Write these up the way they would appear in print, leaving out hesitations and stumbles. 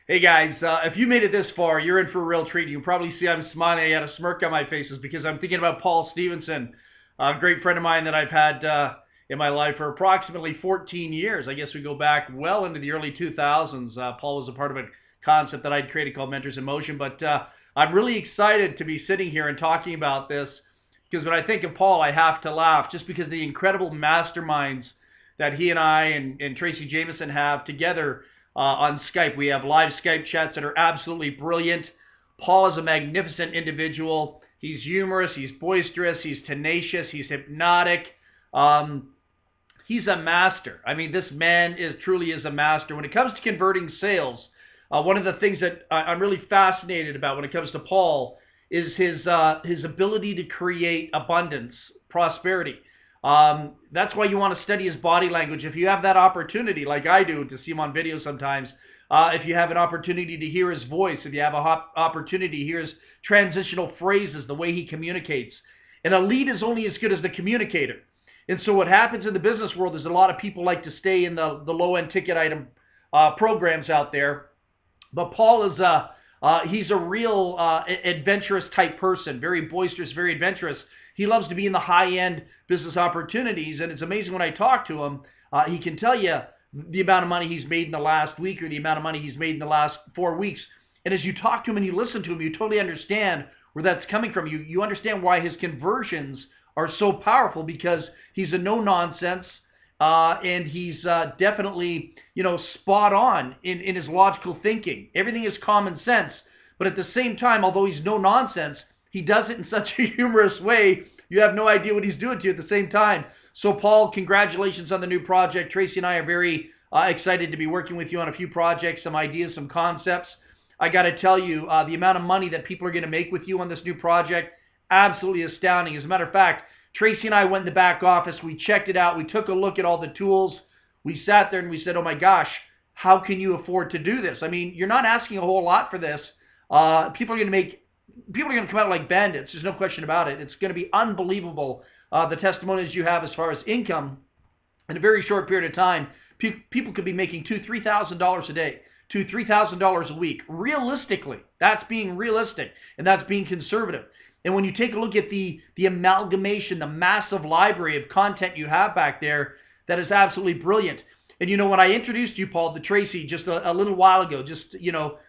Hey guys, if you made it this far, you're in for a real treat. You can probably see I'm smiling. I got a smirk on my face because I'm thinking about Paul Stevenson, a great friend of mine that I've had in my life for approximately 14 years. I guess we go back well into the early 2000s. Paul was a part of a concept that I'd created called Mentors in Motion. But I'm really excited to be sitting here and talking about this because when I think of Paul, I have to laugh just because of the incredible masterminds that he and I and Tracy Jameson have together on Skype. We have live Skype chats that are absolutely brilliant. Paul is a magnificent individual. He's humorous, he's boisterous, he's tenacious, he's hypnotic. Um, he's a master. I mean, this man truly is a master. When it comes to converting sales, one of the things that I'm really fascinated about when it comes to Paul is his ability to create abundance, prosperity. That's why you want to study his body language. If you have that opportunity, like I do, to see him on video sometimes, if you have an opportunity to hear his voice, if you have an opportunity to hear his transitional phrases, the way he communicates. And a lead is only as good as the communicator. And so what happens in the business world is a lot of people like to stay in the low-end ticket item programs out there. But Paul is he's a real adventurous type person, very boisterous, very adventurous. He loves to be in the high-end business opportunities, and it's amazing when I talk to him, he can tell you the amount of money he's made in the last week or the amount of money he's made in the last 4 weeks. And as you talk to him and you listen to him, you totally understand where that's coming from. You understand why his conversions are so powerful because he's a no-nonsense, and he's definitely, spot on in his logical thinking. Everything is common sense, but at the same time, although he's no nonsense, he does it in such a humorous way. You have no idea what he's doing to you at the same time. So, Paul, congratulations on the new project. Tracy and I are very excited to be working with you on a few projects, some ideas, some concepts. I got to tell you, the amount of money that people are going to make with you on this new project, absolutely astounding. As a matter of fact, Tracy and I went in the back office. We checked it out. We took a look at all the tools. We sat there and we said, oh my gosh, how can you afford to do this? I mean, you're not asking a whole lot for this. People are going to come out like bandits. There's no question about it. It's going to be unbelievable, the testimonies you have as far as income in a very short period of time. People could be making $2,000, $3,000 a day, $2,000, $3,000 a week. Realistically, that's being realistic, and that's being conservative. And when you take a look at the amalgamation, the massive library of content you have back there, that is absolutely brilliant. And when I introduced you, Paul, to Tracy just a little while ago, just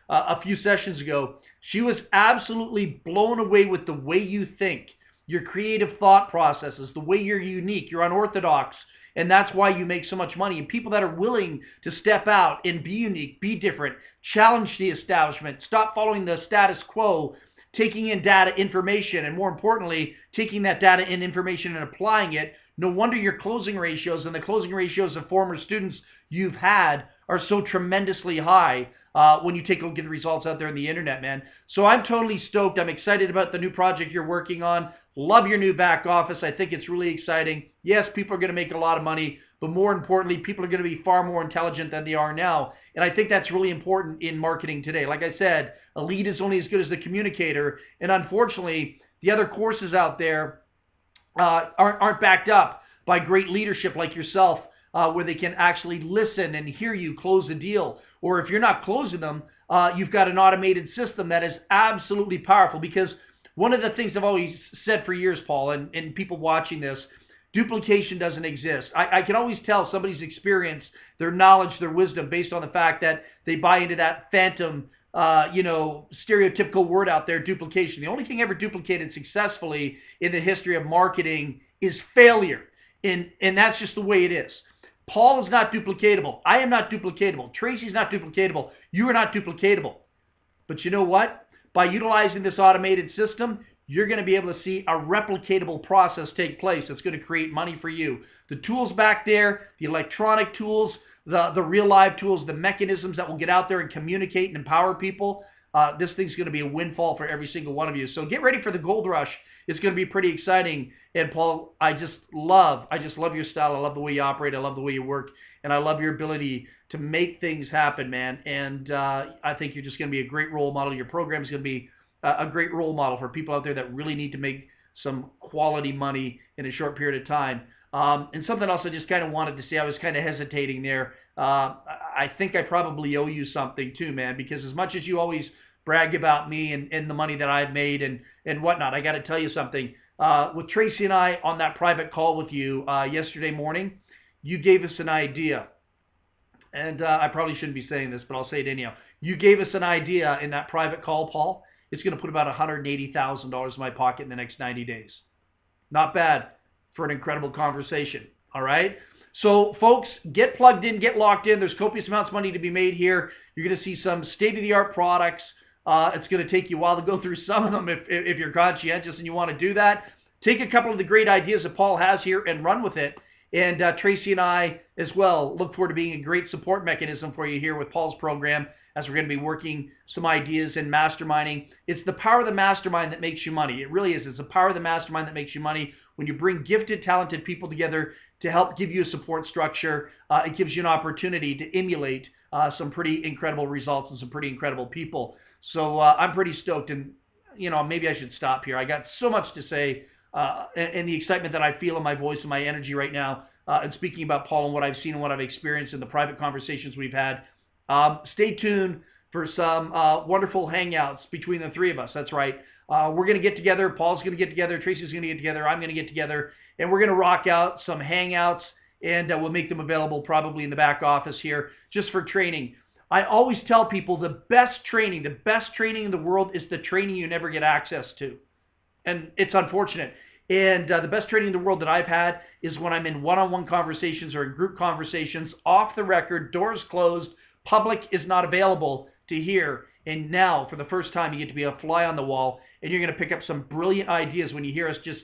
a few sessions ago, she was absolutely blown away with the way you think, your creative thought processes, the way you're unique, you're unorthodox, and that's why you make so much money. And people that are willing to step out and be unique, be different, challenge the establishment, stop following the status quo, taking in data information, and more importantly, taking that data and information and applying it. No wonder your closing ratios and the closing ratios of former students you've had are so tremendously high when you take a look at the results out there on the internet, man. So I'm totally stoked. I'm excited about the new project you're working on. Love your new back office. I think it's really exciting. Yes, people are going to make a lot of money, but more importantly, people are going to be far more intelligent than they are now. And I think that's really important in marketing today. Like I said, a lead is only as good as the communicator. And unfortunately, the other courses out there aren't backed up by great leadership like yourself, where they can actually listen and hear you close the deal. Or if you're not closing them, you've got an automated system that is absolutely powerful. Because one of the things I've always said for years, Paul, and people watching this, duplication doesn't exist. I can always tell somebody's experience, their knowledge, their wisdom, based on the fact that they buy into that phantom, stereotypical word out there, duplication. The only thing ever duplicated successfully in the history of marketing is failure. And that's just the way it is. Paul is not duplicatable. I am not duplicatable. Tracy's not duplicatable. You are not duplicatable. But you know what? By utilizing this automated system, you're going to be able to see a replicatable process take place that's going to create money for you. The tools back there, the electronic tools, the real live tools, the mechanisms that will get out there and communicate and empower people, this thing's going to be a windfall for every single one of you. So get ready for the gold rush. It's going to be pretty exciting. And Paul, I just love your style. I love the way you operate. I love the way you work. And I love your ability to make things happen, man. And I think you're just going to be a great role model. Your program is going to be a great role model for people out there that really need to make some quality money in a short period of time. And something else I just kind of wanted to say, I was kind of hesitating there. I think I probably owe you something too, man, because as much as you always brag about me and the money that I've made and whatnot, I got to tell you something. With Tracy and I on that private call with you yesterday morning, you gave us an idea. And I probably shouldn't be saying this, but I'll say it anyhow. You gave us an idea in that private call, Paul. It's going to put about $180,000 in my pocket in the next 90 days. Not bad for an incredible conversation. All right? So, folks, get plugged in, get locked in. There's copious amounts of money to be made here. You're going to see some state-of-the-art products. It's going to take you a while to go through some of them if you're conscientious and you want to do that. Take a couple of the great ideas that Paul has here and run with it. And Tracy and I, as well, look forward to being a great support mechanism for you here with Paul's program as we're going to be working some ideas and masterminding. It's the power of the mastermind that makes you money. It really is. It's the power of the mastermind that makes you money. When you bring gifted, talented people together to help give you a support structure, it gives you an opportunity to emulate some pretty incredible results and some pretty incredible people. So I'm pretty stoked. And, you know, maybe I should stop here. I got so much to say. And the excitement that I feel in my voice and my energy right now, and speaking about Paul and what I've seen and what I've experienced in the private conversations we've had. Stay tuned for some wonderful hangouts between the three of us. That's right. We're going to get together. Paul's going to get together. Tracy's going to get together. I'm going to get together. And we're going to rock out some hangouts, and we'll make them available probably in the back office here just for training. I always tell people the best training in the world is the training you never get access to. And it's unfortunate. And the best training in the world that I've had is when I'm in one-on-one conversations or in group conversations, off the record, doors closed, public is not available to hear. And now, for the first time, you get to be a fly on the wall, and you're going to pick up some brilliant ideas when you hear us just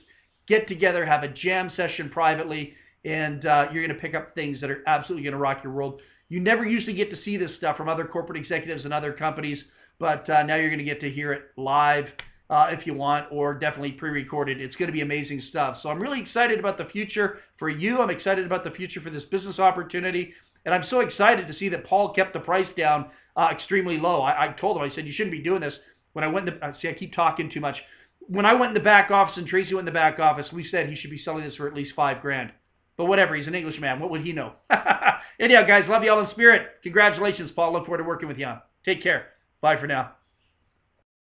get together, have a jam session privately, and you're going to pick up things that are absolutely going to rock your world. You never usually get to see this stuff from other corporate executives and other companies, but now you're going to get to hear it live. If you want, or definitely pre-recorded. It's going to be amazing stuff. So I'm really excited about the future for you. I'm excited about the future for this business opportunity. And I'm so excited to see that Paul kept the price down extremely low. I told him, I said, you shouldn't be doing this. When I went in the, see, I keep talking too much. When I went in the back office and Tracy went in the back office, we said he should be selling this for at least $5,000. But whatever, he's an Englishman. What would he know? Anyhow, guys, love you all in spirit. Congratulations, Paul. Look forward to working with you. Take care. Bye for now.